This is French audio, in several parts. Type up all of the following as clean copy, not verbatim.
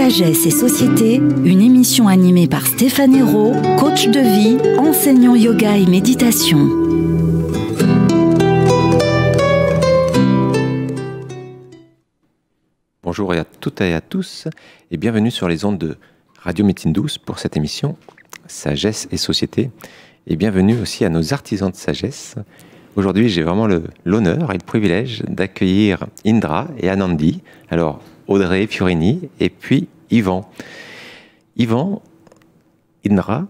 Sagesse et Société, une émission animée par Stéphane Hérault, coach de vie, enseignant yoga et méditation. Bonjour à toutes et à tous et bienvenue sur les ondes de Radio Médecine Douce pour cette émission Sagesse et Société. Et bienvenue aussi à nos artisans de sagesse. Aujourd'hui, j'ai vraiment l'honneur et le privilège d'accueillir Indra et Anandi. Alors, Audrey Fiorini et puis Yvan. Yvan, Indra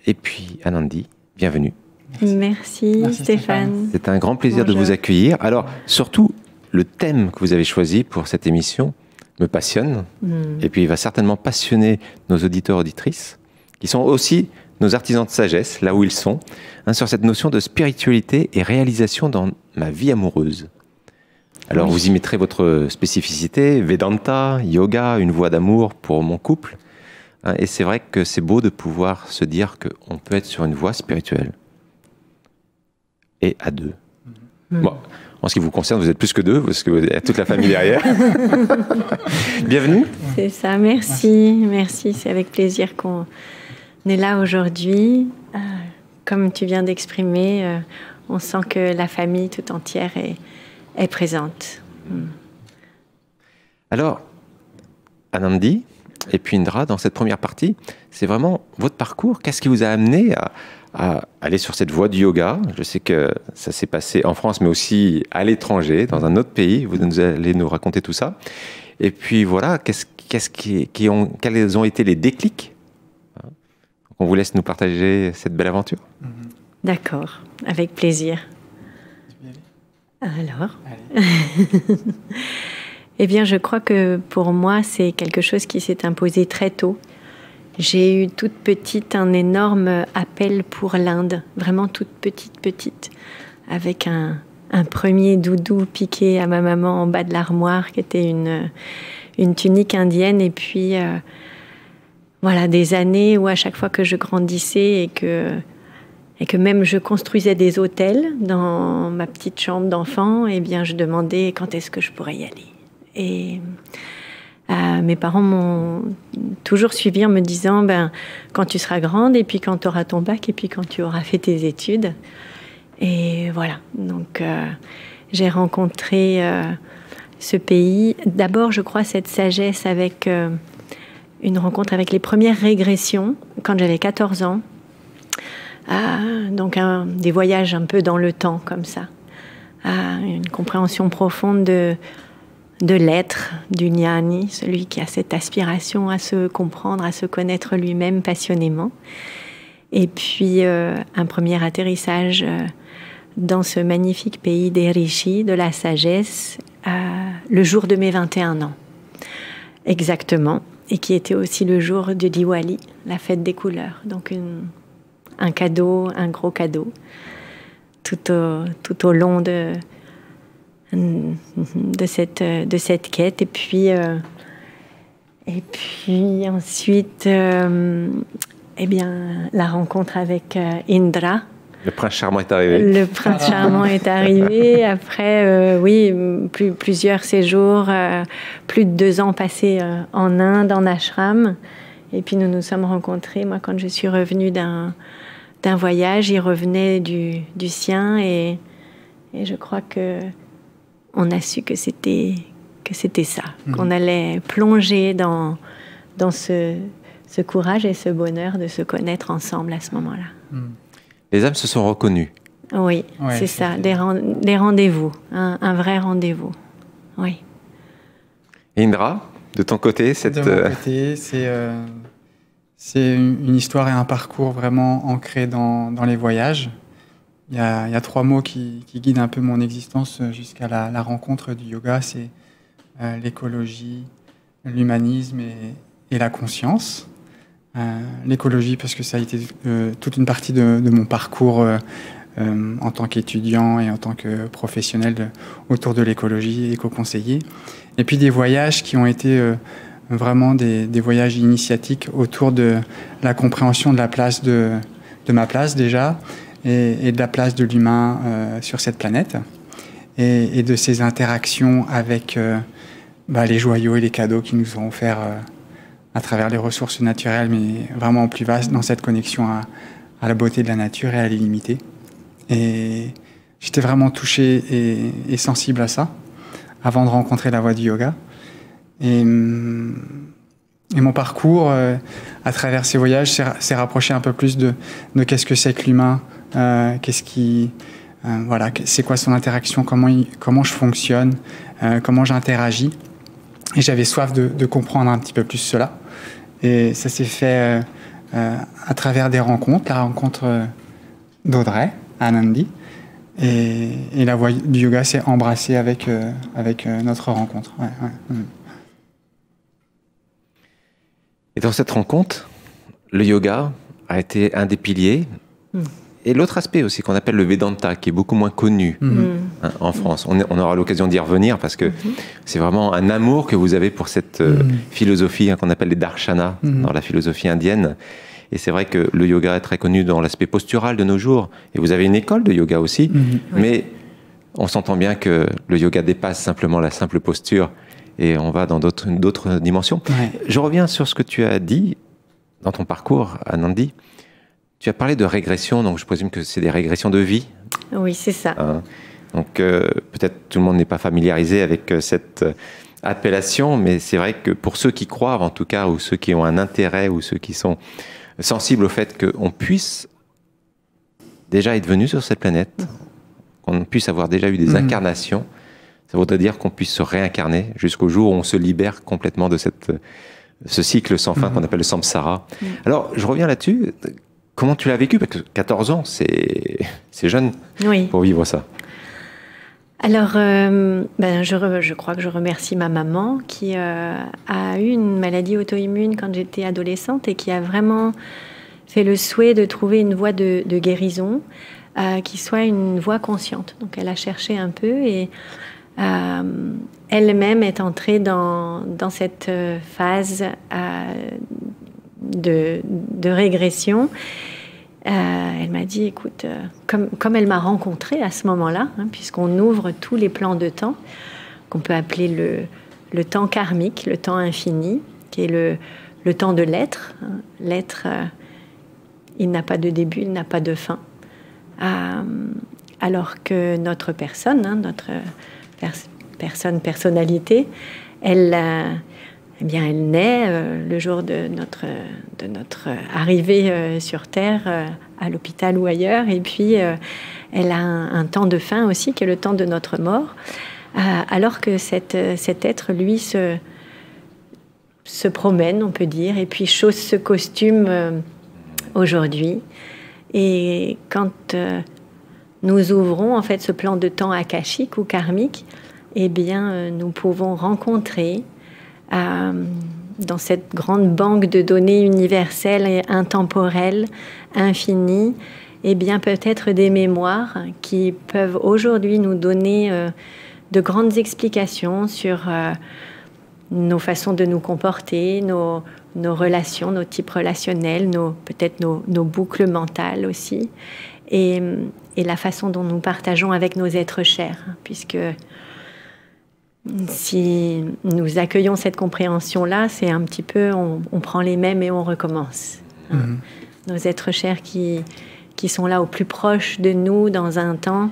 et puis Anandi, bienvenue. Merci Stéphane. C'est un grand plaisir de vous accueillir. Alors, surtout, le thème que vous avez choisi pour cette émission me passionne. Et puis, il va certainement passionner nos auditeurs et auditrices, qui sont aussi nos artisans de sagesse, là où ils sont, sur cette notion de spiritualité et réalisation dans ma vie amoureuse. Alors, vous y mettrez votre spécificité, Vedanta, yoga, une voie d'amour pour mon couple. Et c'est vrai que c'est beau de pouvoir se dire qu'on peut être sur une voie spirituelle. Et à deux. Bon, en ce qui vous concerne, vous êtes plus que deux, parce que vous avez toute la famille derrière. Bienvenue. C'est ça, merci. Merci, c'est avec plaisir qu'on est là aujourd'hui. Comme tu viens d'exprimer, on sent que la famille tout entière est présente. Alors, Anandi et puis Indra, dans cette première partie, c'est vraiment votre parcours. Qu'est-ce qui vous a amené à aller sur cette voie du yoga? Je sais que ça s'est passé en France, mais aussi à l'étranger, dans un autre pays. Vous allez nous raconter tout ça. Et puis voilà, quels ont été les déclics? On vous laisse nous partager cette belle aventure. D'accord, avec plaisir. Alors, eh bien, je crois que pour moi, c'est quelque chose qui s'est imposé très tôt. J'ai eu toute petite un énorme appel pour l'Inde, vraiment toute petite, avec un premier doudou piqué à ma maman en bas de l'armoire, qui était une tunique indienne, et puis voilà, des années où à chaque fois que je grandissais et que même je construisais des hôtels dans ma petite chambre d'enfant, eh bien je demandais quand est-ce que je pourrais y aller. Et mes parents m'ont toujours suivi en me disant quand tu seras grande, et puis quand tu auras ton bac, et puis quand tu auras fait tes études. Et voilà, donc j'ai rencontré ce pays. D'abord, je crois, cette sagesse avec une rencontre avec les premières régressions quand j'avais 14 ans. Donc des voyages un peu dans le temps comme ça, une compréhension profonde de l'être, du jnani, celui qui a cette aspiration à se comprendre, à se connaître lui-même passionnément. Et puis un premier atterrissage dans ce magnifique pays des rishis, de la sagesse, le jour de mes 21 ans, exactement, et qui était aussi le jour de Diwali, la fête des couleurs. Donc un cadeau, un gros cadeau, tout au long de cette quête. Et puis ensuite, eh bien, la rencontre avec Indra. Le prince charmant est arrivé. Le prince charmant est arrivé. Après, oui, plusieurs séjours, plus de 2 ans passés en Inde, en ashram. Et puis nous nous sommes rencontrés. Moi, quand je suis revenue d'un voyage, il revenait du sien, et je crois que on a su que c'était ça, qu'on allait plonger dans ce courage et ce bonheur de se connaître ensemble à ce moment-là. Les âmes se sont reconnues. Oui, ouais, c'est ça, des rendez-vous, un vrai rendez-vous. Oui. Indra, de ton côté, De mon côté, c'est une histoire et un parcours vraiment ancré dans les voyages. Il y a 3 mots qui guident un peu mon existence jusqu'à la rencontre du yoga. C'est l'écologie, l'humanisme et la conscience. L'écologie, parce que ça a été toute une partie de mon parcours en tant qu'étudiant et en tant que professionnel autour de l'écologie, éco-conseiller. Et puis des voyages qui ont été vraiment des voyages initiatiques autour de la compréhension de la place de ma place déjà, et de la place de l'humain sur cette planète, et de ses interactions avec les joyaux et les cadeaux qui nous ont offerts à travers les ressources naturelles, mais vraiment plus vaste dans cette connexion à la beauté de la nature et à l'illimité. Et j'étais vraiment touché et sensible à ça avant de rencontrer la voie du yoga. Et mon parcours, à travers ces voyages, s'est rapproché un peu plus de qu'est-ce que c'est que l'humain, c'est quoi son interaction, comment je fonctionne, comment j'interagis. Et j'avais soif de comprendre un petit peu plus cela. Et ça s'est fait à travers des rencontres, la rencontre d'Audrey à Nandi. Et la voie du yoga s'est embrassée avec notre rencontre. Ouais. Et dans cette rencontre, le yoga a été un des piliers. Et l'autre aspect aussi qu'on appelle le Vedanta, qui est beaucoup moins connu en France. On aura l'occasion d'y revenir parce que c'est vraiment un amour que vous avez pour cette philosophie qu'on appelle les darshanas dans la philosophie indienne. Et c'est vrai que le yoga est très connu dans l'aspect postural de nos jours. Et vous avez une école de yoga aussi. Mais on s'entend bien que le yoga dépasse simplement la simple posture et on va dans d'autres dimensions. Ouais. Je reviens sur ce que tu as dit dans ton parcours à Nandi. Tu as parlé de régression, donc je présume que c'est des régressions de vie. Oui, c'est ça. Donc peut-être tout le monde n'est pas familiarisé avec cette appellation, mais c'est vrai que pour ceux qui croient, en tout cas, ou ceux qui ont un intérêt, ou ceux qui sont sensibles au fait qu'on puisse déjà être venu sur cette planète, qu'on puisse avoir déjà eu des incarnations, ça voudrait dire qu'on puisse se réincarner jusqu'au jour où on se libère complètement de ce cycle sans fin qu'on appelle le samsara. Alors, je reviens là-dessus. Comment tu l'as vécu? Parce que 14 ans, c'est jeune pour vivre ça. Alors, je crois que je remercie ma maman qui a eu une maladie auto-immune quand j'étais adolescente et qui a vraiment fait le souhait de trouver une voie de guérison qui soit une voie consciente. Donc, elle a cherché un peu et elle-même est entrée dans cette phase de régression. Elle m'a dit, écoute, comme elle m'a rencontrée à ce moment-là, puisqu'on ouvre tous les plans de temps, qu'on peut appeler le temps karmique, le temps infini, qui est le temps de l'être. L'être, il n'a pas de début, il n'a pas de fin. Alors que notre personne, notre personnalité, elle naît le jour de notre arrivée sur Terre, à l'hôpital ou ailleurs, et puis elle a un temps de fin aussi, qui est le temps de notre mort, alors que cet être, lui, se promène, on peut dire, et puis chausse ce costume aujourd'hui. Et quand nous ouvrons en fait ce plan de temps akashique ou karmique, eh bien, nous pouvons rencontrer dans cette grande banque de données universelles et intemporelles, infinies, eh bien, peut-être des mémoires qui peuvent aujourd'hui nous donner de grandes explications sur nos façons de nous comporter, nos relations, nos types relationnels, peut-être nos boucles mentales aussi, et la façon dont nous partageons avec nos êtres chers, puisque si nous accueillons cette compréhension-là, c'est un petit peu, on prend les mêmes et on recommence. Nos êtres chers qui sont là au plus proche de nous dans un temps,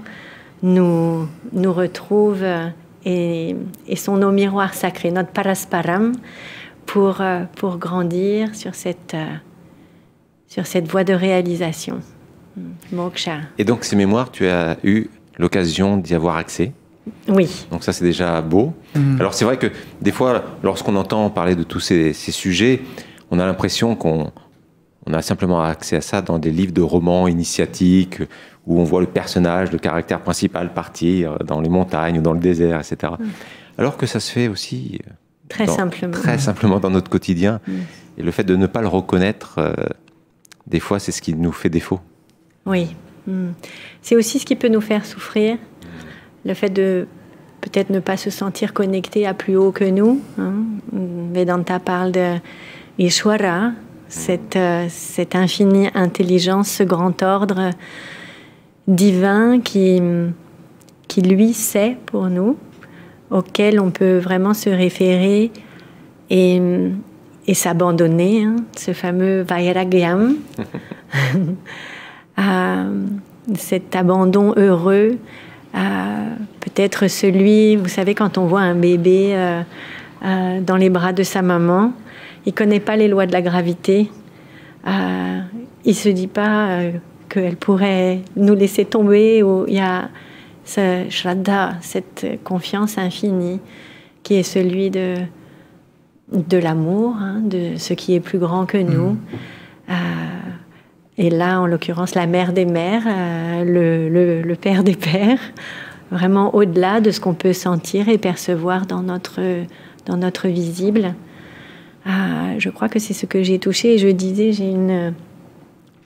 nous retrouvent et sont nos miroirs sacrés, notre parasparam, pour grandir sur cette voie de réalisation. Moksha. Et donc ces mémoires, tu as eu l'occasion d'y avoir accès? Oui. Donc ça, c'est déjà beau. Alors c'est vrai que des fois, lorsqu'on entend parler de tous ces sujets, on a l'impression qu'on a simplement accès à ça dans des livres de romans initiatiques où on voit le personnage, le caractère principal partir dans les montagnes ou dans le désert, etc. Alors que ça se fait aussi très simplement dans notre quotidien. Et le fait de ne pas le reconnaître, des fois, c'est ce qui nous fait défaut. Oui. C'est aussi ce qui peut nous faire souffrir. Le fait de peut-être ne pas se sentir connecté à plus haut que nous. Vedanta parle de Ishwara, cette infinie intelligence, ce grand ordre divin qui lui sait pour nous auquel on peut vraiment se référer et s'abandonner, hein, ce fameux vairagyam, cet abandon heureux, peut-être celui, vous savez, quand on voit un bébé dans les bras de sa maman, il ne connaît pas les lois de la gravité, il ne se dit pas qu'elle pourrait nous laisser tomber, ou il y a ce shraddha, cette confiance infinie qui est celui de l'amour, hein, de ce qui est plus grand que nous. Et là, en l'occurrence, la mère des mères, le père des pères, vraiment au-delà de ce qu'on peut sentir et percevoir dans notre visible. Je crois que c'est ce que j'ai touché. Et je disais, j'ai une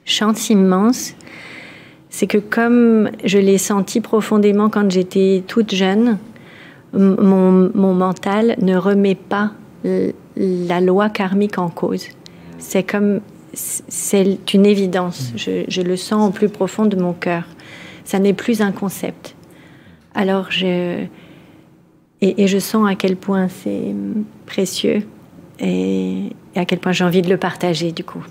chance immense. C'est que comme je l'ai senti profondément quand j'étais toute jeune, mon mental ne remet pas la loi karmique en cause. C'est une évidence. Je le sens au plus profond de mon cœur. Ça n'est plus un concept. Alors je sens à quel point c'est précieux et à quel point j'ai envie de le partager du coup.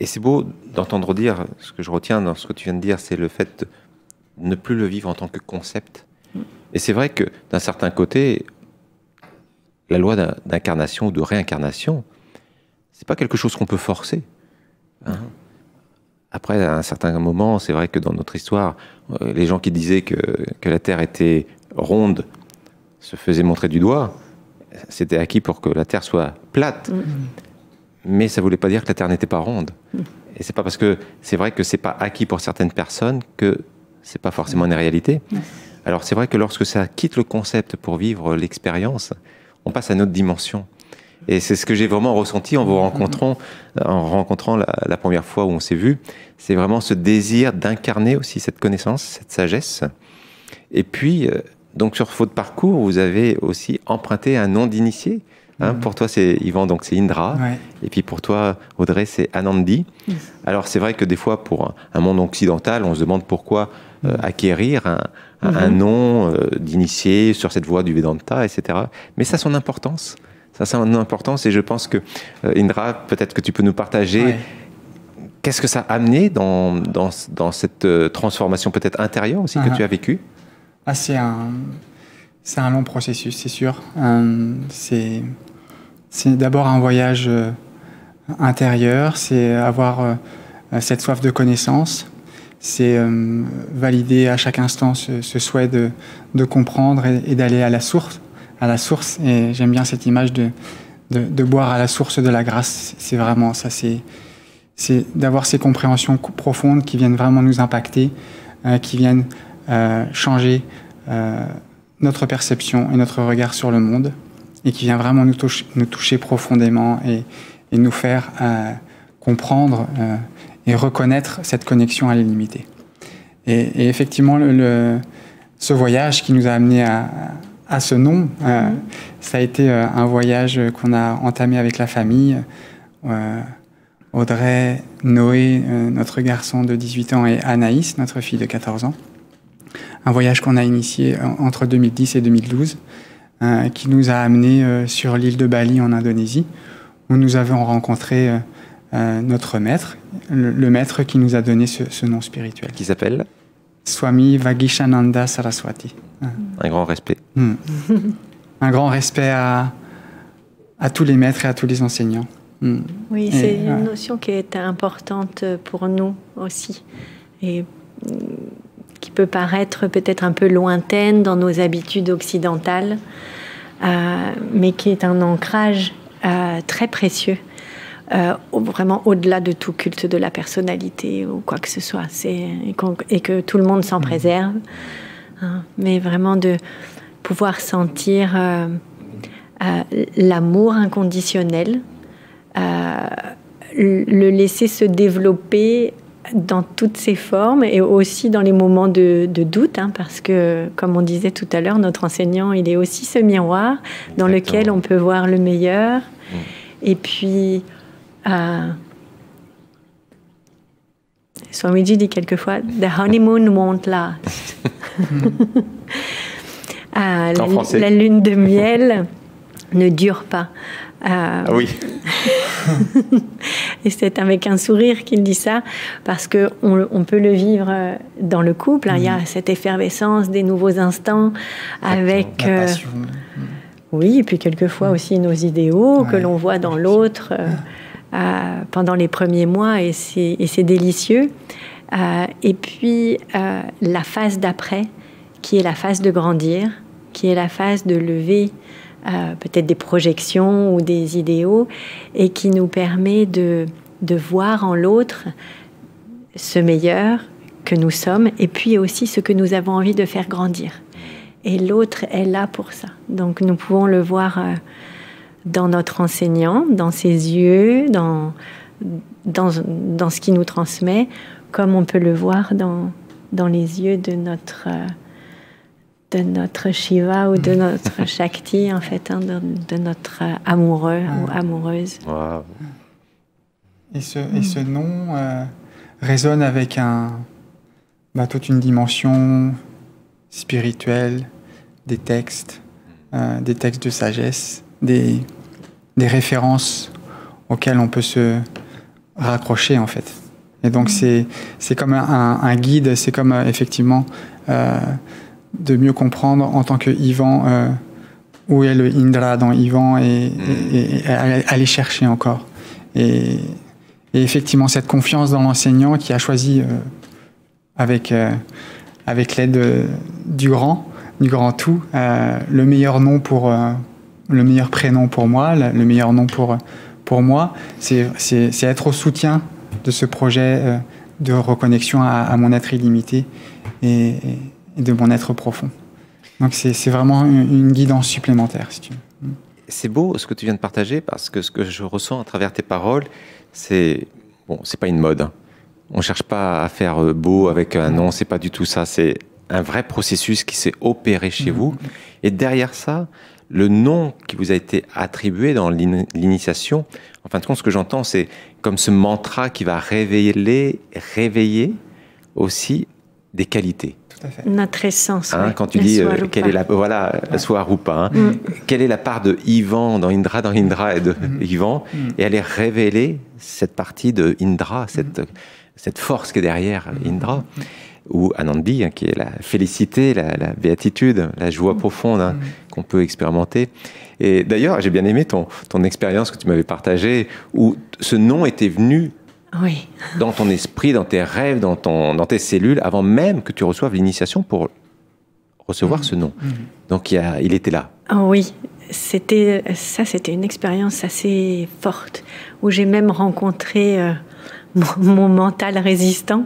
Et c'est beau d'entendre dire, ce que je retiens dans ce que tu viens de dire, c'est le fait de ne plus le vivre en tant que concept. Et c'est vrai que d'un certain côté, la loi d'incarnation ou de réincarnation, c'est pas quelque chose qu'on peut forcer. Hein. Après, à un certain moment, c'est vrai que dans notre histoire, les gens qui disaient que la Terre était ronde se faisaient montrer du doigt. C'était acquis pour que la Terre soit plate. Mais ça ne voulait pas dire que la Terre n'était pas ronde. Et c'est pas parce que c'est vrai que c'est pas acquis pour certaines personnes que c'est pas forcément une réalité. Alors c'est vrai que lorsque ça quitte le concept pour vivre l'expérience, on passe à une autre dimension. Et c'est ce que j'ai vraiment ressenti en vous rencontrant la première fois où on s'est vu. C'est vraiment ce désir d'incarner aussi cette connaissance, cette sagesse. Et puis, donc sur votre parcours, vous avez aussi emprunté un nom d'initié. Hein, pour toi, c'est Yvan, donc c'est Indra. Ouais. Et puis pour toi, Audrey, c'est Anandi. Alors c'est vrai que des fois, pour un monde occidental, on se demande pourquoi acquérir un nom d'initié sur cette voie du Vedanta, etc. Mais ça a son importance. Ça a son importance et je pense que, Indra, peut-être que tu peux nous partager qu'est-ce que ça a amené dans cette transformation peut-être intérieure aussi que tu as vécue. C'est un long processus, c'est sûr. C'est d'abord un voyage intérieur, c'est avoir cette soif de connaissance, c'est valider à chaque instant ce souhait de comprendre et d'aller à la source. Et j'aime bien cette image de boire à la source de la grâce. C'est vraiment ça, c'est d'avoir ces compréhensions profondes qui viennent vraiment nous impacter, qui viennent changer notre perception et notre regard sur le monde, et qui vient vraiment nous toucher profondément et nous faire comprendre et reconnaître cette connexion à l'illimité. Et effectivement, ce voyage qui nous a amené à ce nom, ça a été un voyage qu'on a entamé avec la famille. Audrey, Noé, notre garçon de 18 ans, et Anaïs, notre fille de 14 ans. Un voyage qu'on a initié entre 2010 et 2012, qui nous a amenés sur l'île de Bali en Indonésie, où nous avons rencontré notre maître, le maître qui nous a donné ce nom spirituel. Qui s'appelle Swami Vagishananda Saraswati. Un grand respect. Un grand respect à tous les maîtres et à tous les enseignants. Oui, c'est une notion qui est importante pour nous aussi, et qui peut paraître peut-être un peu lointaine dans nos habitudes occidentales, mais qui est un ancrage très précieux, vraiment au-delà de tout culte de la personnalité ou quoi que ce soit, et que tout le monde s'en préserve, hein, mais vraiment de pouvoir sentir l'amour inconditionnel, le laisser se développer dans toutes ses formes et aussi dans les moments de doute, hein, parce que, comme on disait tout à l'heure, notre enseignant, il est aussi ce miroir dans lequel on peut voir le meilleur. Et puis, Swamiji dit quelquefois « The honeymoon won't last ». La lune de miel ne dure pas. Oui. Et c'est avec un sourire qu'il dit ça, parce qu'on peut le vivre dans le couple. Il y a cette effervescence des nouveaux instants avec... La passion. Oui, et puis quelquefois aussi nos idéaux que l'on voit dans l'autre pendant les premiers mois, et c'est délicieux. Et puis la phase d'après, qui est la phase de grandir, qui est la phase de lever peut-être des projections ou des idéaux, et qui nous permet de voir en l'autre ce meilleur que nous sommes, et puis aussi ce que nous avons envie de faire grandir. Et l'autre est là pour ça. Donc nous pouvons le voir dans notre enseignant, dans ses yeux, dans ce qu'il nous transmet, comme on peut le voir dans les yeux de notre Shiva ou de notre Shakti, en fait, de notre amoureux ou amoureuse. Wow. Et ce nom résonne avec toute une dimension spirituelle, des textes de sagesse, des références auxquelles on peut se raccrocher, en fait. Et donc c'est comme un guide, c'est comme effectivement de mieux comprendre en tant que Ivan où est le Indra dans Ivan, et aller chercher encore. Et effectivement cette confiance dans l'enseignant qui a choisi avec l'aide du grand tout, le meilleur nom le meilleur prénom pour moi, le meilleur nom pour moi, c'est être au soutien de ce projet de reconnexion à mon être illimité et de mon être profond. Donc c'est vraiment une guidance supplémentaire, si tu veux. C'est beau ce que tu viens de partager, parce que ce que je ressens à travers tes paroles, c'est pas une mode. On ne cherche pas à faire beau avec un nom, c'est pas du tout ça. C'est un vrai processus qui s'est opéré chez vous. Et derrière ça, le nom qui vous a été attribué dans l'initiation, en fin de compte, ce que j'entends, c'est comme ce mantra qui va réveiller aussi des qualités. Tout à fait. Notre essence. Quand tu dis quelle est la Swarupa, quelle est la part de Ivan dans Indra et de Ivan, et aller révéler cette partie de Indra, cette force qui est derrière Indra, ou Anandi, qui est la félicité, la béatitude, la joie profonde qu'on peut expérimenter. Et d'ailleurs, j'ai bien aimé ton expérience que tu m'avais partagée, où ce nom était venu dans ton esprit, dans tes rêves, dans tes cellules, avant même que tu reçoives l'initiation pour recevoir ce nom. Donc il était là. Oui, c'était une expérience assez forte, où j'ai même rencontré mon mental résistant,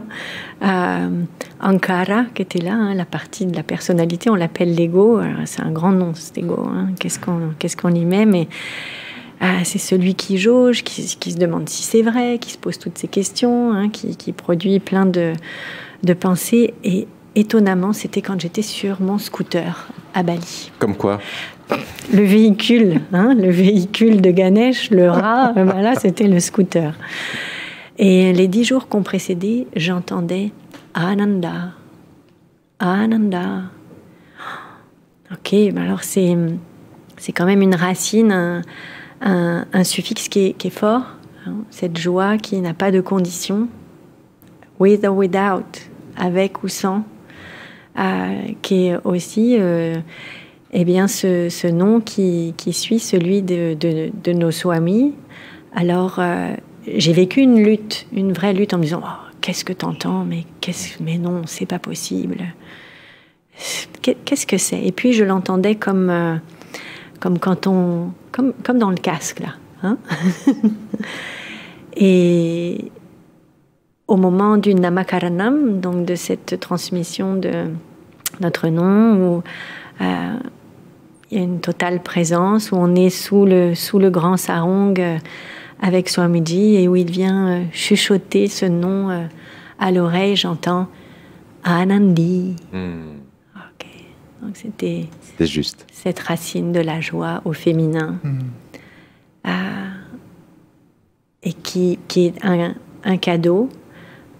Ankara, qui était là, la partie de la personnalité, on l'appelle l'ego. C'est un grand nom, cet ego. Qu'est-ce qu'on y met, mais c'est celui qui jauge, qui se demande si c'est vrai, qui se pose toutes ces questions, qui produit plein de pensées. Et étonnamment, c'était quand j'étais sur mon scooter à Bali. Comme quoi? Le véhicule de Ganesh, le rat, là, c'était le scooter. Et les 10 jours qu'on précédait, j'entendais Ananda, Ananda. Ok, alors c'est quand même une racine, un suffixe qui est fort, cette joie qui n'a pas de condition, with or without, avec ou sans, qui est aussi ce nom qui suit celui de nos swamis. Alors j'ai vécu une vraie lutte en me disant qu'est-ce que t'entends, mais non, c'est pas possible. Qu'est-ce que c'est? Et puis je l'entendais comme dans le casque là. Et au moment du Namakaranam, donc de cette transmission de notre nom, où il y a une totale présence, où on est sous le grand sarong avec Swamiji, et où il vient chuchoter ce nom à l'oreille, j'entends Anandi. Ok, donc c'était juste cette racine de la joie au féminin, et qui est un cadeau,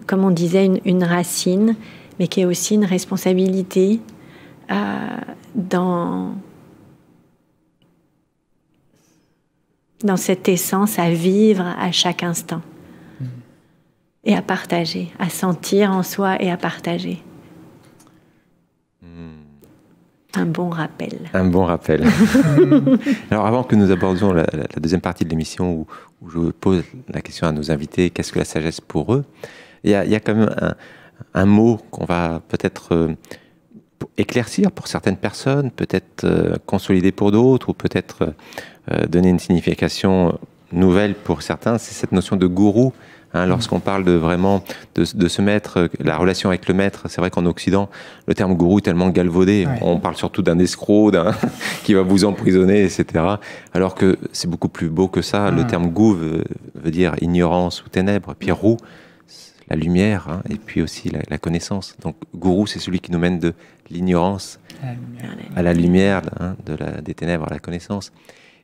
comme on disait, une racine, mais qui est aussi une responsabilité dans cette essence à vivre à chaque instant et à partager, à sentir en soi et à partager. Un bon rappel. Un bon rappel. Alors avant que nous abordions la deuxième partie de l'émission où je pose la question à nos invités, qu'est-ce que la sagesse pour eux? Il y a quand même un mot qu'on va peut-être éclaircir pour certaines personnes, peut-être consolider pour d'autres, ou peut-être donner une signification nouvelle pour certains. C'est cette notion de gourou. Lorsqu'on parle de ce maître, la relation avec le maître, c'est vrai qu'en Occident, le terme gourou est tellement galvaudé. Ouais. On parle surtout d'un escroc, qui va vous emprisonner, etc. Alors que c'est beaucoup plus beau que ça. Le terme gou veut dire ignorance ou ténèbres. Puis roux, la lumière, et puis aussi la connaissance. Donc gourou, c'est celui qui nous mène de l'ignorance à la lumière, des ténèbres à la connaissance.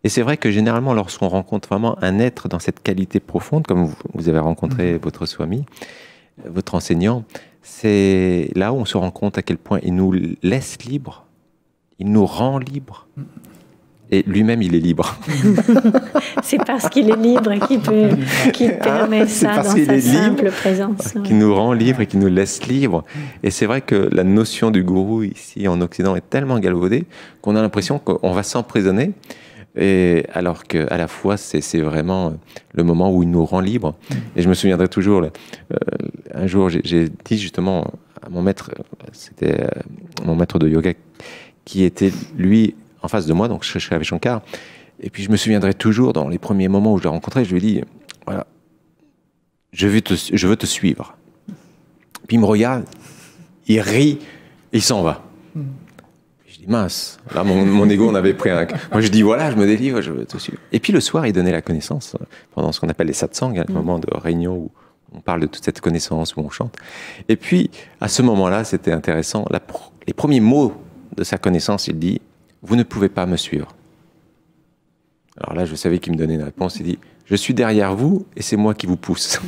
Et c'est vrai que généralement, lorsqu'on rencontre vraiment un être dans cette qualité profonde, comme vous avez rencontré votre swami, votre enseignant, c'est là où on se rend compte à quel point il nous laisse libres, il nous rend libres, et lui-même, il est libre. C'est parce qu'il est libre qu'il permet ça dans sa simple présence. Qui nous rend libres et qui nous laisse libres. Et c'est vrai que la notion du gourou ici en Occident est tellement galvaudée qu'on a l'impression qu'on va s'emprisonner. Et alors qu'à la fois, c'est vraiment le moment où il nous rend libres. Et je me souviendrai toujours, un jour, j'ai dit justement à mon maître, c'était mon maître de yoga, qui était, lui, en face de moi, donc je serais avec Shankar. Et puis je me souviendrai toujours, dans les premiers moments où je l'ai rencontré, je lui ai dit, voilà, je veux te suivre. Puis il me regarde, il rit, il s'en va. Je dis, mince, là, mon ego en avait pris un... Moi, je dis, voilà, je me délivre, je veux te suivre. Et puis, le soir, il donnait la connaissance, pendant ce qu'on appelle les satsangs, un moment de réunion où on parle de toute cette connaissance, où on chante. Et puis, à ce moment-là, c'était intéressant. Les premiers mots de sa connaissance, il dit, vous ne pouvez pas me suivre. Alors là, je savais qu'il me donnait une réponse. Il dit, je suis derrière vous et c'est moi qui vous pousse.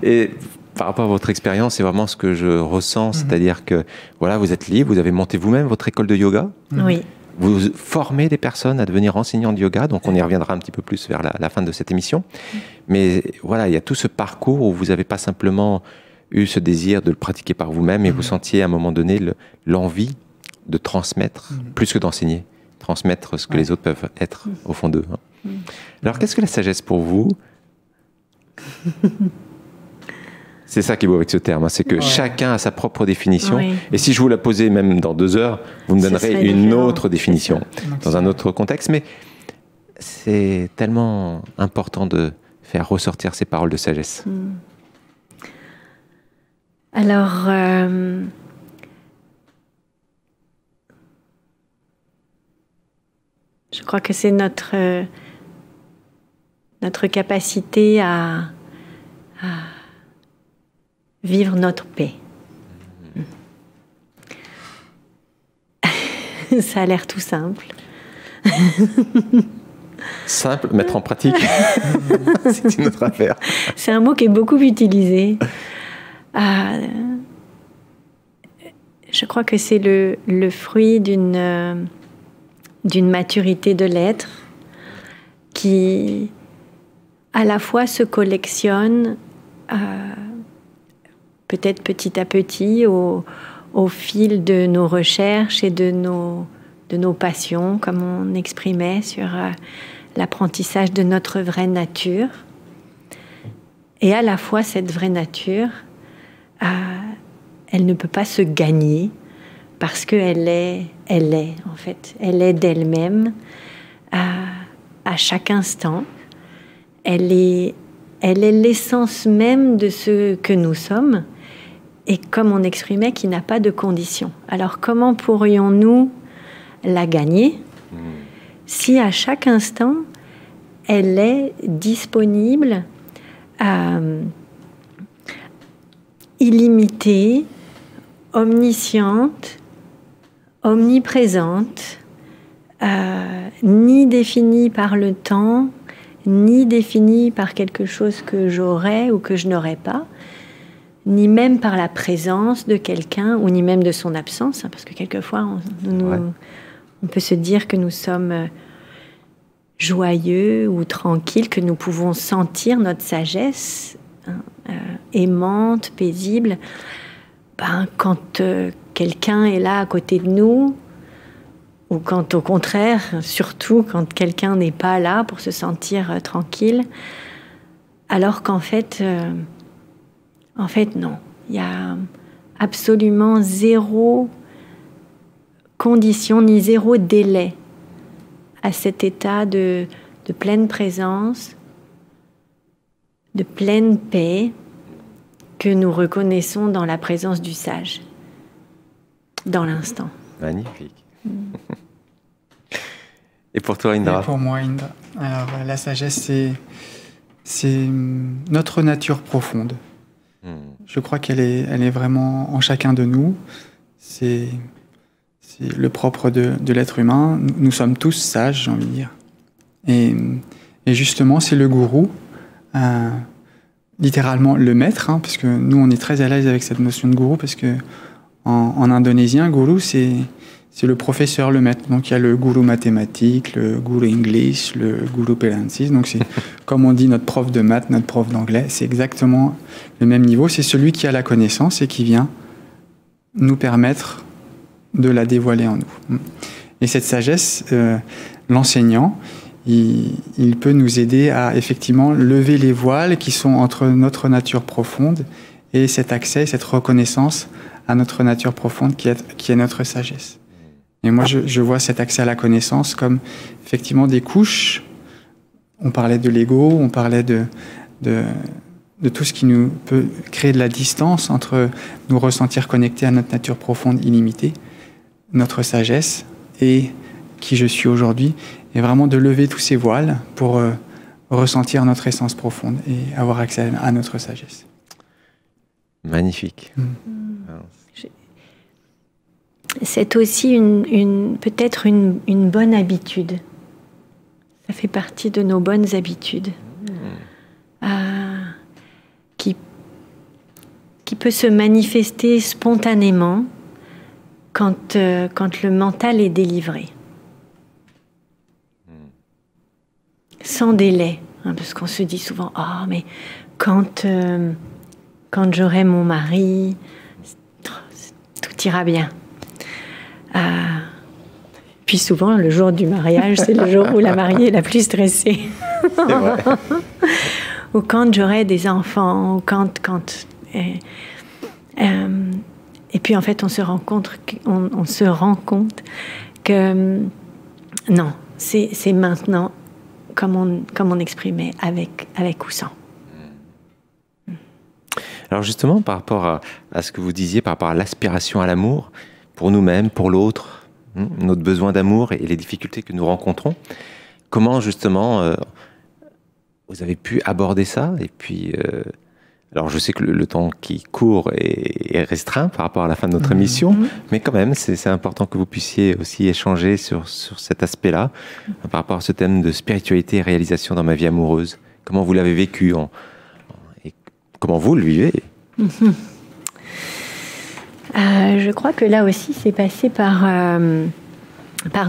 Et... par rapport à votre expérience, c'est vraiment ce que je ressens, c'est-à-dire que voilà, vous êtes libre, vous avez monté vous-même votre école de yoga. Oui. Vous formez des personnes à devenir enseignants de yoga, donc on y reviendra un petit peu plus vers la fin de cette émission. Mais voilà, il y a tout ce parcours où vous n'avez pas simplement eu ce désir de le pratiquer par vous-même, et vous sentiez à un moment donné l'envie de transmettre, plus que d'enseigner, transmettre ce que les autres peuvent être au fond d'eux. Alors, qu'est-ce que la sagesse pour vous? C'est ça qui est beau avec ce terme, c'est que chacun a sa propre définition. Oui. Et si je vous la posais même dans 2 heures, vous me donnerez une autre définition, dans un autre contexte. Mais c'est tellement important de faire ressortir ces paroles de sagesse. Alors, je crois que c'est notre capacité à vivre notre paix. Ça a l'air tout simple. Simple, mettre en pratique, c'est une autre affaire. C'est un mot qui est beaucoup utilisé. Je crois que c'est le fruit d'une maturité de l'être qui, à la fois, se collectionne peut-être petit à petit au fil de nos recherches et de nos passions, comme on exprimait sur l'apprentissage de notre vraie nature. Et à la fois, cette vraie nature, elle ne peut pas se gagner parce qu'elle est en fait. Elle est d'elle-même à chaque instant. Elle est l'essence même de ce que nous sommes. Et comme on exprimait, qui n'a pas de condition. Alors comment pourrions-nous la gagner si à chaque instant, elle est disponible, illimitée, omnisciente, omniprésente, ni définie par le temps, ni définie par quelque chose que j'aurais ou que je n'aurais pas, ni même par la présence de quelqu'un, ou ni même de son absence, hein, parce que quelquefois, on peut se dire que nous sommes joyeux ou tranquilles, que nous pouvons sentir notre sagesse, hein, aimante, paisible, quand quelqu'un est là à côté de nous, ou quand au contraire, surtout quand quelqu'un n'est pas là pour se sentir tranquille, alors qu'en fait, non. Il y a absolument zéro condition ni zéro délai à cet état de pleine présence, de pleine paix que nous reconnaissons dans la présence du sage, dans l'instant. Magnifique. Et pour toi, Indra? Et pour moi, Indra, alors la sagesse, c'est notre nature profonde. Je crois qu'elle est vraiment en chacun de nous. C'est le propre de l'être humain. Nous sommes tous sages, j'ai envie de dire. Et justement, c'est le gourou, littéralement le maître, hein, parce que nous, on est très à l'aise avec cette notion de gourou, parce que en indonésien, gourou, c'est le professeur, le maître. Donc, il y a le gourou mathématique, le gourou English, le gourou Perancis. Donc, c'est comme on dit notre prof de maths, notre prof d'anglais. C'est exactement le même niveau. C'est celui qui a la connaissance et qui vient nous permettre de la dévoiler en nous. Et cette sagesse, l'enseignant, il peut nous aider à effectivement lever les voiles qui sont entre notre nature profonde et cet accès, cette reconnaissance à notre nature profonde qui est notre sagesse. Et moi, je vois cet accès à la connaissance comme effectivement des couches. On parlait de l'ego, on parlait de tout ce qui nous peut créer de la distance entre nous ressentir connectés à notre nature profonde illimitée, notre sagesse et qui je suis aujourd'hui, et vraiment de lever tous ces voiles pour ressentir notre essence profonde et avoir accès à notre sagesse. Magnifique. C'est aussi peut-être une bonne habitude. Ça fait partie de nos bonnes habitudes. Qui peut se manifester spontanément quand le mental est délivré. Sans délai. Hein, parce qu'on se dit souvent, « mais quand j'aurai mon mari, tout ira bien. » Puis souvent, le jour du mariage, c'est le jour où la mariée est la plus stressée. C'est vrai. Ou quand j'aurai des enfants, ou et puis en fait, on se rend compte que non, c'est maintenant, comme on exprimait, avec ou sans. Alors justement, par rapport à ce que vous disiez, par rapport à l'aspiration à l'amour, pour nous-mêmes, pour l'autre, notre besoin d'amour et les difficultés que nous rencontrons, comment justement vous avez pu aborder ça? Et puis, alors je sais que le temps qui court est restreint par rapport à la fin de notre émission, mais quand même, c'est important que vous puissiez aussi échanger sur cet aspect-là, par rapport à ce thème de spiritualité et réalisation dans ma vie amoureuse. Comment vous l'avez vécu et comment vous le vivez? Je crois que là aussi, c'est passé par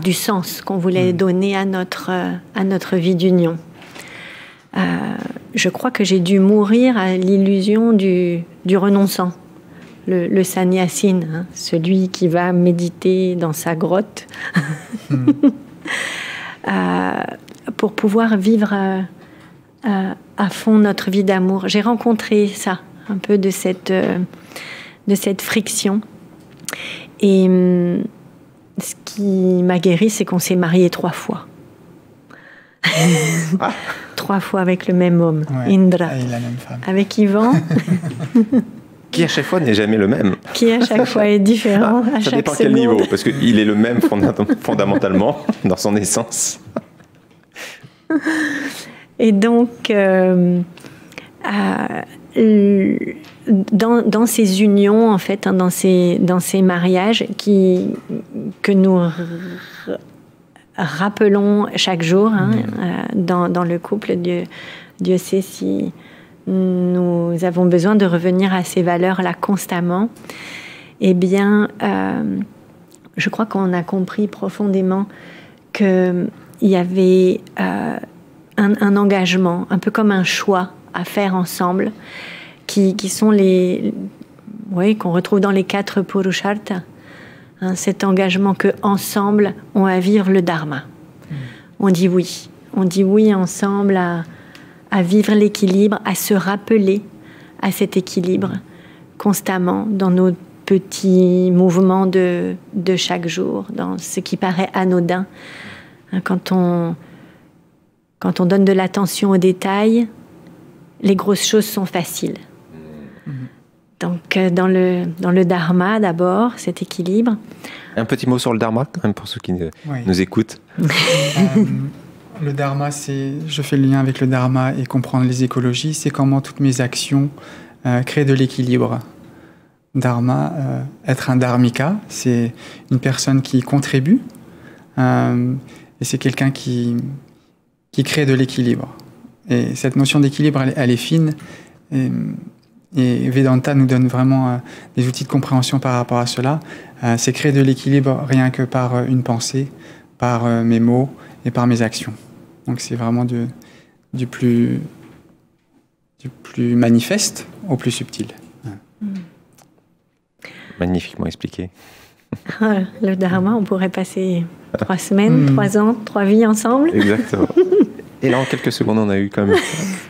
du sens qu'on voulait donner à notre vie d'union. Je crois que j'ai dû mourir à l'illusion du renonçant, le sannyasin, hein, celui qui va méditer dans sa grotte pour pouvoir vivre à fond notre vie d'amour. J'ai rencontré ça, un peu de cette friction. Et ce qui m'a guéri, c'est qu'on s'est mariés 3 fois. 3 fois avec le même homme, Indra. Et la même femme. Avec Yvan. Qui à chaque fois n'est jamais le même. Qui à chaque fois est différent. À ça chaque dépend seconde. quel niveau, parce qu'il est le même fondamentalement dans son essence. Et donc, dans ces unions, en fait, hein, dans ces mariages que nous rappelons chaque jour, hein, dans le couple, Dieu sait si nous avons besoin de revenir à ces valeurs-là constamment, eh bien, je crois qu'on a compris profondément qu'il y avait un engagement, un peu comme un choix à faire ensemble, qui sont qu'on retrouve dans les 4 Purusharthas, hein, cet engagement qu'ensemble, on va vivre le Dharma. On dit oui ensemble à vivre l'équilibre, à se rappeler à cet équilibre constamment dans nos petits mouvements de chaque jour, dans ce qui paraît anodin. Quand on donne de l'attention aux détails, les grosses choses sont faciles. Donc, dans le Dharma, d'abord, cet équilibre. Un petit mot sur le Dharma, quand même, pour ceux qui nous écoutent. Le Dharma, je fais le lien avec le Dharma et comprendre les écologies, c'est comment toutes mes actions créent de l'équilibre. Dharma, être un dharmika, c'est une personne qui contribue et c'est quelqu'un qui crée de l'équilibre. Et cette notion d'équilibre, elle est fine. Et Vedanta nous donne vraiment des outils de compréhension par rapport à cela. C'est créer de l'équilibre rien que par une pensée, par mes mots et par mes actions. Donc c'est vraiment du plus manifeste au plus subtil. Magnifiquement expliqué. Le Dharma, on pourrait passer 3 semaines, 3 ans, 3 vies ensemble. Exactement. Et là, en quelques secondes, on a eu quand même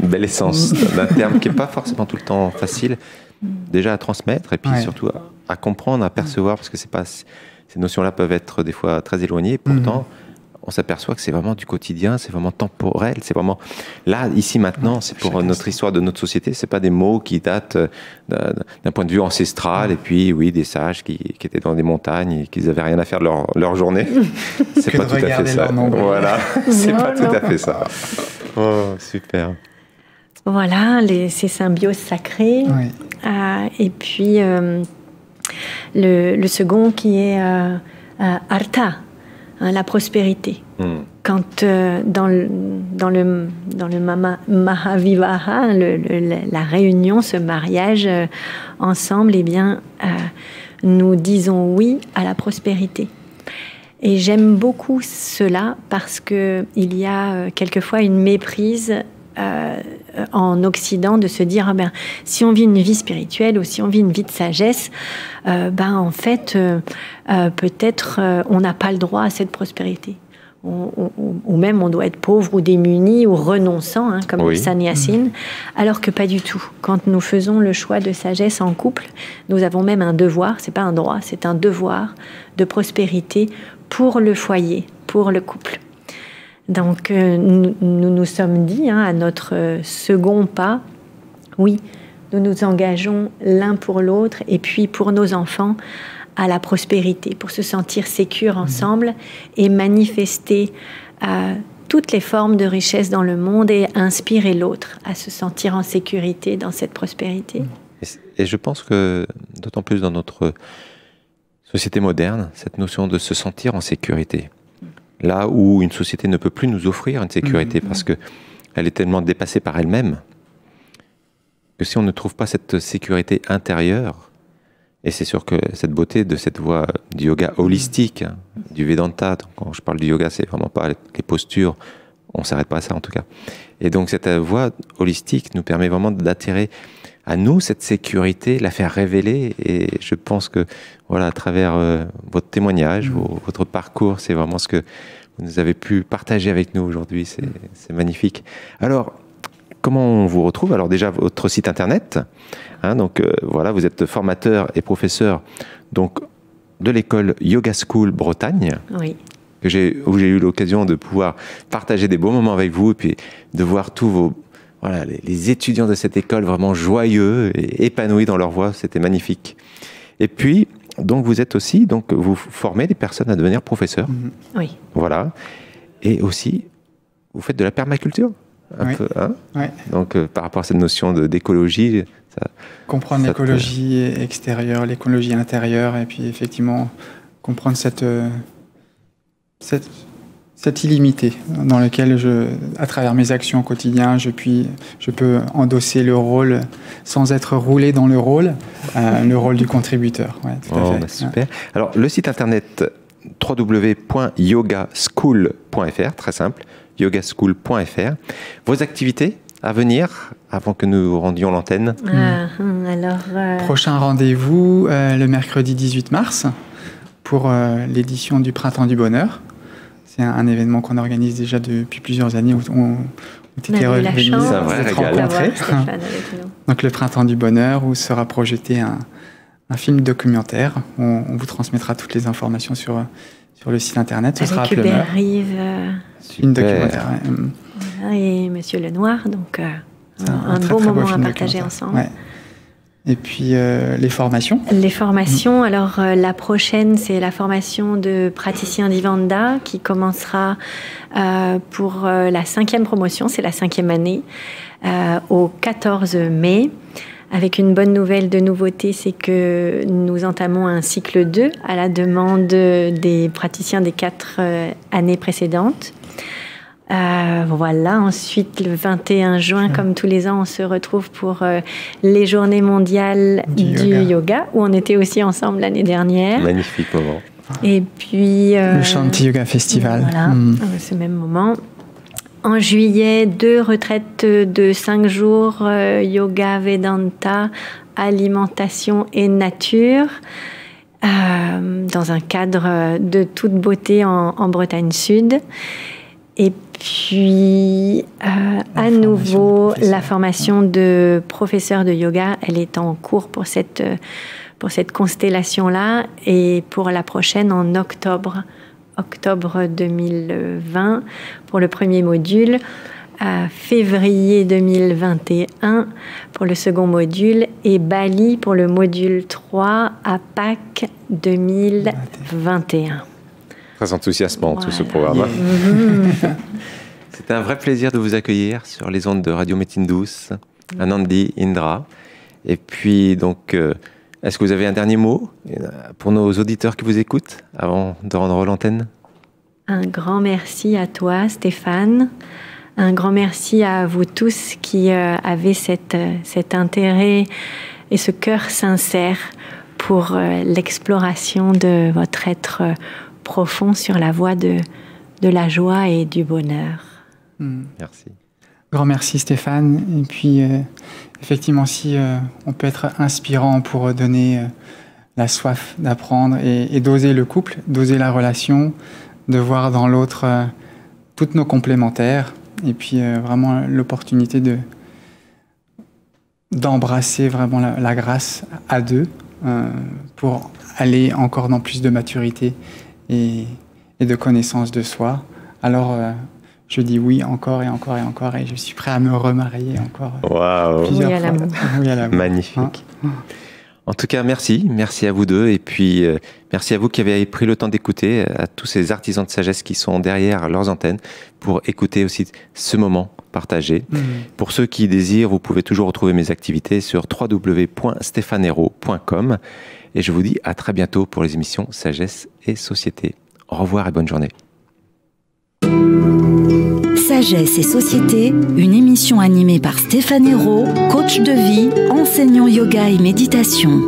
une belle essence d'un terme qui n'est pas forcément tout le temps facile, déjà à transmettre, et puis surtout à comprendre, à percevoir, parce que ces notions-là peuvent être des fois très éloignées, et pourtant, on s'aperçoit que c'est vraiment du quotidien, c'est vraiment temporel, c'est vraiment là, ici, maintenant, c'est pour notre histoire de notre société, c'est pas des mots qui datent d'un point de vue ancestral, et puis, oui, des sages qui étaient dans des montagnes et qui n'avaient rien à faire de leur journée. C'est pas tout à fait ça. Voilà, c'est pas tout à fait ça. Oh, super. Voilà, ces symbioses sacrées. Oui. Et puis, le second qui est Artha. La prospérité. Quand dans le Mahavivaha, la réunion, ce mariage ensemble, eh bien, nous disons oui à la prospérité. Et j'aime beaucoup cela parce qu'il y a quelquefois une méprise en Occident de se dire si on vit une vie spirituelle ou si on vit une vie de sagesse, en fait, peut-être on n'a pas le droit à cette prospérité. Ou même on doit être pauvre ou démuni ou renonçant, comme le sannyasin, alors que pas du tout. Quand nous faisons le choix de sagesse en couple, nous avons même un devoir, c'est pas un droit, c'est un devoir de prospérité pour le foyer, pour le couple. Donc, nous nous sommes dit, à notre second pas, oui, nous nous engageons l'un pour l'autre et puis pour nos enfants à la prospérité, pour se sentir sécures ensemble et manifester toutes les formes de richesse dans le monde et inspirer l'autre à se sentir en sécurité dans cette prospérité. Et je pense que, d'autant plus dans notre société moderne, cette notion de se sentir en sécurité, là où une société ne peut plus nous offrir une sécurité parce qu'elle est tellement dépassée par elle-même que si on ne trouve pas cette sécurité intérieure, et c'est sûr que cette beauté de cette voie du yoga holistique, du Vedanta, quand je parle du yoga, c'est vraiment pas les postures, on ne s'arrête pas à ça en tout cas. Et donc cette voie holistique nous permet vraiment d'attirer à nous cette sécurité, la faire révéler, et je pense que voilà, à travers votre témoignage, votre parcours, c'est vraiment ce que vous nous avez pu partager avec nous aujourd'hui, c'est magnifique. Alors, comment on vous retrouve? Alors déjà, votre site internet, donc voilà, vous êtes formateur et professeur donc, de l'école Yoga School Bretagne, où j'ai eu l'occasion de pouvoir partager des beaux moments avec vous, et puis de voir tous les étudiants de cette école vraiment joyeux et épanouis dans leur voie, c'était magnifique. Et puis, donc vous êtes aussi, donc vous formez des personnes à devenir professeurs. Oui. Voilà. Et aussi, vous faites de la permaculture. Peu, Donc, par rapport à cette notion d'écologie, comprendre l'écologie extérieure, l'écologie intérieure, et puis effectivement comprendre cette cet illimité dans lequel, à travers mes actions au quotidien, je peux endosser le rôle sans être roulé dans le rôle du contributeur. Ouais, tout à fait. Bah super. Alors, le site internet www.yogaschool.fr, très simple, yogaschool.fr. Vos activités à venir avant que nous rendions l'antenne? Prochain rendez-vous le mercredi 18 mars pour l'édition du Printemps du Bonheur. C'est un événement qu'on organise déjà depuis plusieurs années où tu étais réunis, rencontrés. Donc le Printemps du Bonheur où sera projeté un film documentaire. On vous transmettra toutes les informations sur le site internet. Ce sera à Pleumeur. Film documentaire. Ouais. Voilà, et Monsieur Lenoir, donc un beau moment à partager ensemble. Ouais. Et puis les formations. Les formations, alors la prochaine, c'est la formation de praticien d'Ivanda qui commencera pour la 5e promotion, c'est la 5e année, au 14 mai. Avec une bonne nouvelle de nouveauté, c'est que nous entamons un cycle 2 à la demande des praticiens des 4 années précédentes. Voilà, ensuite le 21 juin, comme tous les ans, on se retrouve pour les journées mondiales du yoga, où on était aussi ensemble l'année dernière. Magnifique moment. Et puis... le Shanti Yoga Festival. Voilà, à ce même moment. En juillet, 2 retraites de 5 jours, yoga, Vedanta, alimentation et nature, dans un cadre de toute beauté en Bretagne Sud. Et puis, à nouveau, la formation de professeur de yoga, elle est en cours pour cette constellation-là. Et pour la prochaine, en octobre 2020, pour le premier module, février 2021 pour le second module, et Bali pour le module 3 à Pâques 2021. Très enthousiasmant, tout ce programme. C'était un vrai plaisir de vous accueillir sur les ondes de Radio Médecine Douce, Anandi, Indra. Et puis, donc, est-ce que vous avez un dernier mot pour nos auditeurs qui vous écoutent avant de rendre l'antenne? Un grand merci à toi, Stéphane. Un grand merci à vous tous qui avez cet intérêt et ce cœur sincère pour l'exploration de votre être profond sur la voie de la joie et du bonheur. Merci. Grand merci Stéphane. Et puis effectivement, si on peut être inspirant pour donner la soif d'apprendre et d'oser le couple, d'oser la relation, de voir dans l'autre toutes nos complémentaires, et puis vraiment l'opportunité d'embrasser vraiment la grâce à deux pour aller encore dans plus de maturité et de connaissance de soi. Alors je dis oui encore et encore et encore, et je suis prêt à me remarier encore plusieurs fois. Oui à l'amour. Magnifique. En tout cas, merci à vous deux, et puis merci à vous qui avez pris le temps d'écouter, à tous ces artisans de sagesse qui sont derrière leurs antennes pour écouter aussi ce moment partagé. Pour ceux qui désirent, vous pouvez toujours retrouver mes activités sur www.stephanero.com, et je vous dis à très bientôt pour les émissions Sagesse et Société. Au revoir et bonne journée. Sagesse et Société, une émission animée par Stéphane Hérault, coach de vie, enseignant yoga et méditation.